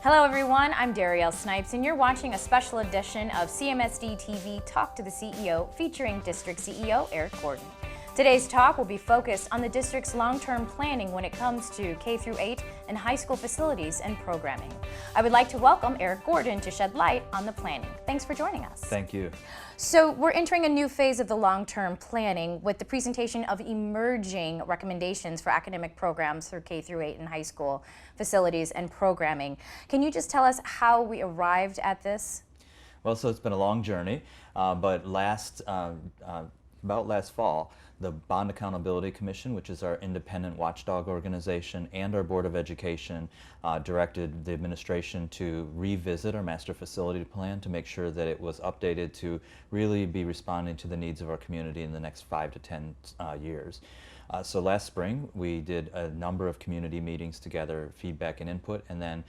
Hello everyone, I'm Darielle Snipes and you're watching a special edition of CMSD TV Talk to the CEO featuring District CEO Eric Gordon. Today's talk will be focused on the district's long-term planning when it comes to K-8 and high school facilities and programming. I would like to welcome Eric Gordon to shed light on the planning. Thanks for joining us. Thank you. So we're entering a new phase of the long-term planning with the presentation of emerging recommendations for academic programs for K-8 and high school facilities and programming. Can you just tell us how we arrived at this? Well, so it's been a long journey, but about last fall, the Bond Accountability Commission, which is our independent watchdog organization, and our Board of Education directed the administration to revisit our master facility plan to make sure that it was updated to really be responding to the needs of our community in the next 5 to 10 years. So last spring, we did a number of community meetings to gather feedback and input, and then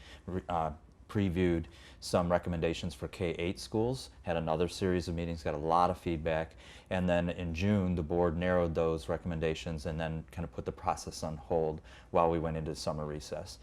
previewed some recommendations for K-8 schools, had another series of meetings, got a lot of feedback, and then in June the board narrowed those recommendations and then kind of put the process on hold while we went into summer recess.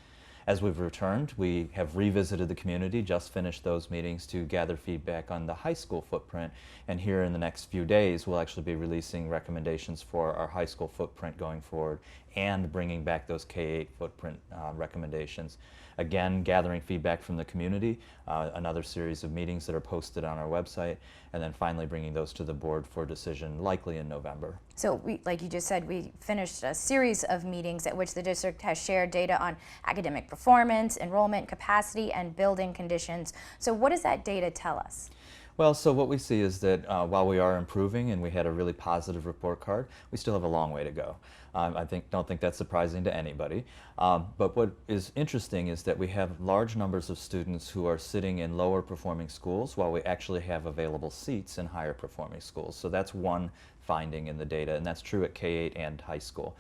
As we've returned, we have revisited the community, just finished those meetings to gather feedback on the high school footprint, and here in the next few days we'll actually be releasing recommendations for our high school footprint going forward and bringing back those K-8 footprint recommendations. Again, gathering feedback from the community, another series of meetings that are posted on our website, and then finally bringing those to the board for decision likely in November. So like you just said, we finished a series of meetings at which the district has shared data on academic performance, enrollment, capacity, and building conditions. So what does that data tell us? Well, so what we see is that while we are improving and we had a really positive report card, we still have a long way to go. I don't think that's surprising to anybody. But what is interesting is that we have large numbers of students who are sitting in lower performing schools while we actually have available seats in higher performing schools. So that's one finding in the data, and that's true at K-8 and high school.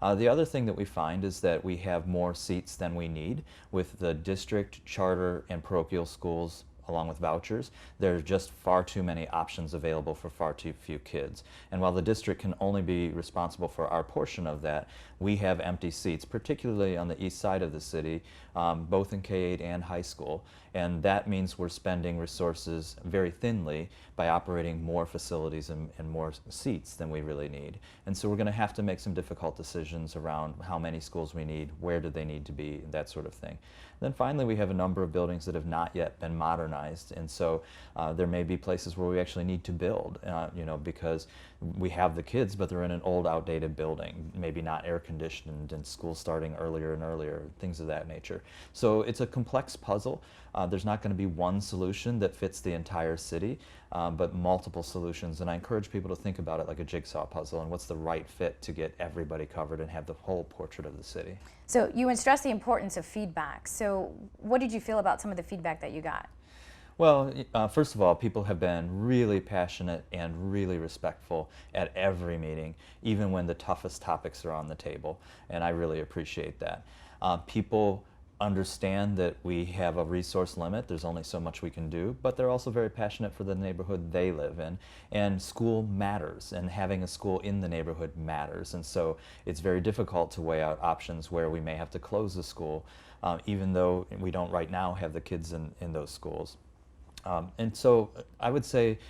The other thing that we find is that we have more seats than we need with the district, charter, and parochial schools along with vouchers. There are just far too many options available for far too few kids. And while the district can only be responsible for our portion of that, we have empty seats, particularly on the east side of the city, both in K-8 and high school. And that means we're spending resources very thinly by operating more facilities and more seats than we really need. And so we're going to have to make some difficult decisions around how many schools we need, where do they need to be, that sort of thing. Then finally, we have a number of buildings that have not yet been modernized, and so there may be places where we actually need to build, because we have the kids, but they're in an old, outdated building, maybe not air conditioned, and school starting earlier and earlier, things of that nature. So it's a complex puzzle. There's not going to be one solution that fits the entire city, but multiple solutions, and I encourage people to think about it like a jigsaw puzzle and what's the right fit to get everybody covered and have the whole portrait of the city. So you stress the importance of feedback. So what did you feel about some of the feedback that you got? Well, first of all, people have been really passionate and really respectful at every meeting, even when the toughest topics are on the table, and I really appreciate that. People understand that we have a resource limit, there's only so much we can do, but they're also very passionate for the neighborhood they live in, and school matters, and having a school in the neighborhood matters, and so it's very difficult to weigh out options where we may have to close the school, even though we don't right now have the kids in those schools. And so I would say,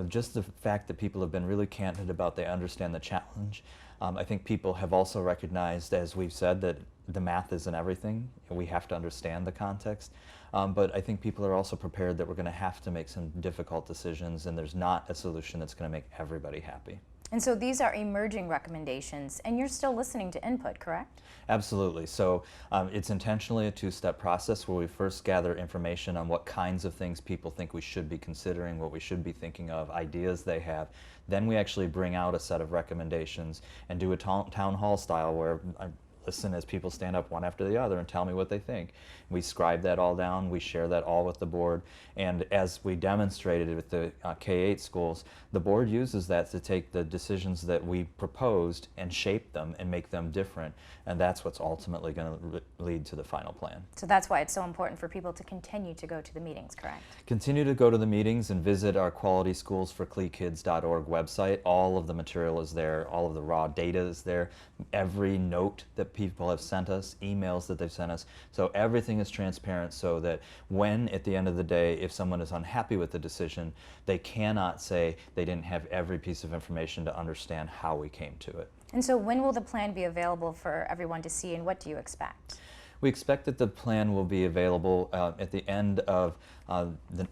just the fact that people have been really candid about they understand the challenge. I think people have also recognized, as we've said, that the math isn't everything, and we have to understand the context. But I think people are also prepared that we're going to have to make some difficult decisions, and there's not a solution that's going to make everybody happy. And so these are emerging recommendations, and you're still listening to input, correct? Absolutely. So it's intentionally a two-step process where we first gather information on what kinds of things people think we should be considering, what we should be thinking of, ideas they have. Then we actually bring out a set of recommendations and do a town hall style where I listen as people stand up one after the other and tell me what they think. We scribe that all down, we share that all with the board, and as we demonstrated with the K-8 schools, the board uses that to take the decisions that we proposed and shape them and make them different, and that's what's ultimately going to lead to the final plan. So that's why it's so important for people to continue to go to the meetings, correct? Continue to go to the meetings and visit our qualityschools4klekids.org website. All of the material is there, all of the raw data is there. Every note that that people have sent us, emails that they've sent us. So everything is transparent so that when, at the end of the day, if someone is unhappy with the decision, they cannot say they didn't have every piece of information to understand how we came to it. And so when will the plan be available for everyone to see, and what do you expect? We expect that the plan will be available at the end of the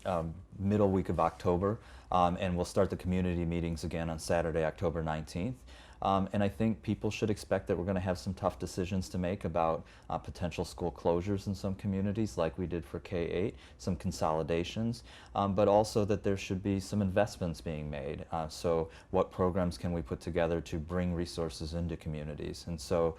middle week of October, and we'll start the community meetings again on Saturday, October 19th. And I think people should expect that we're going to have some tough decisions to make about potential school closures in some communities, like we did for K-8, some consolidations, but also that there should be some investments being made. So what programs can we put together to bring resources into communities? And so,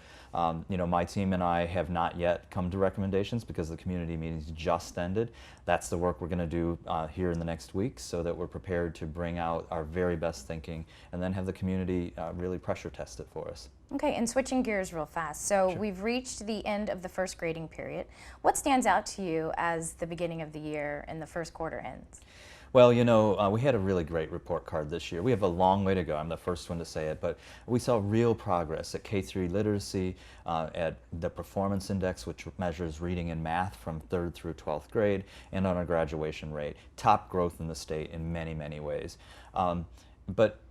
you know, my team and I have not yet come to recommendations because the community meetings just ended. That's the work we're going to do here in the next week so that we're prepared to bring out our very best thinking and then have the community really pressure test it for us. Okay, and switching gears real fast. So Sure. we've reached the end of the first grading period. What stands out to you as the beginning of the year and the first quarter ends? Well, you know, we had a really great report card this year. We have a long way to go. I'm the first one to say it, but we saw real progress at K-3 literacy, at the performance index, which measures reading and math from 3rd through 12th grade, and on our graduation rate. Top growth in the state in many, many ways. But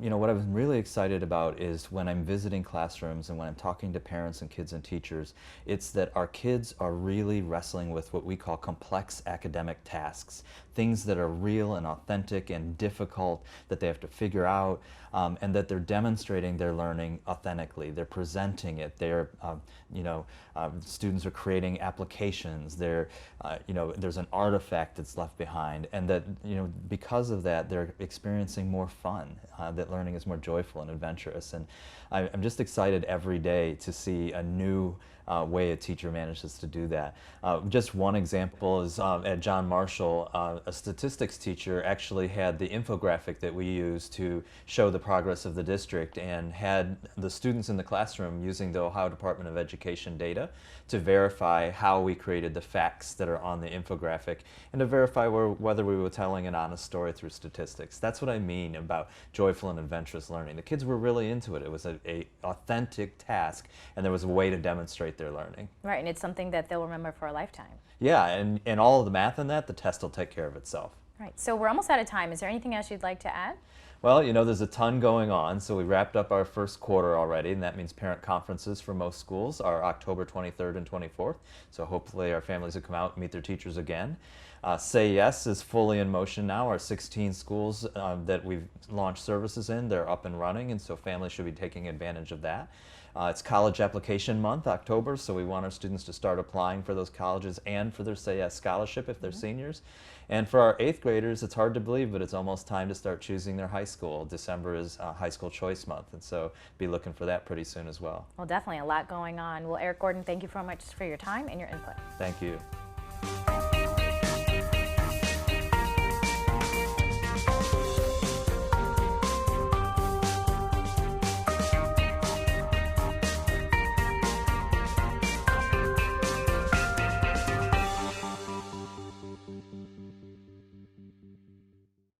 you know, what I'm really excited about is when I'm visiting classrooms and when I'm talking to parents and kids and teachers, it's that our kids are really wrestling with what we call complex academic tasks, things that are real and authentic and difficult that they have to figure out, and that they're demonstrating their learning authentically. They're presenting it. They're, you know, students are creating applications. They're, you know, there's an artifact that's left behind, and that, you know, because of that, they're experiencing more fun. That learning is more joyful and adventurous. And I'm just excited every day to see a new way a teacher manages to do that. Just one example is at John Marshall, a statistics teacher actually had the infographic that we use to show the progress of the district and had the students in the classroom using the Ohio Department of Education data to verify how we created the facts that are on the infographic and to verify whether we were telling an honest story through statistics. That's what I mean about joyful and adventurous learning. The kids were really into it. It was a authentic task, and there was a way to demonstrate their learning. Right, and it's something that they'll remember for a lifetime. Yeah, and all of the math in that, the test will take care of itself. Right, so we're almost out of time. Is there anything else you'd like to add? Well, you know, there's a ton going on. So we wrapped up our first quarter already, and that means parent conferences for most schools are October 23rd and 24th. So hopefully our families will come out and meet their teachers again. Say Yes is fully in motion now. Our 16 schools that we've launched services in, they're up and running, and so families should be taking advantage of that. It's college application month, October, so we want our students to start applying for those colleges and for their Say Yes scholarship if they're seniors. And for our 8th graders, it's hard to believe, but it's almost time to start choosing their high school. December is high school choice month, and so be looking for that pretty soon as well. Well, definitely a lot going on. Well, Eric Gordon, thank you so much for your time and your input. Thank you.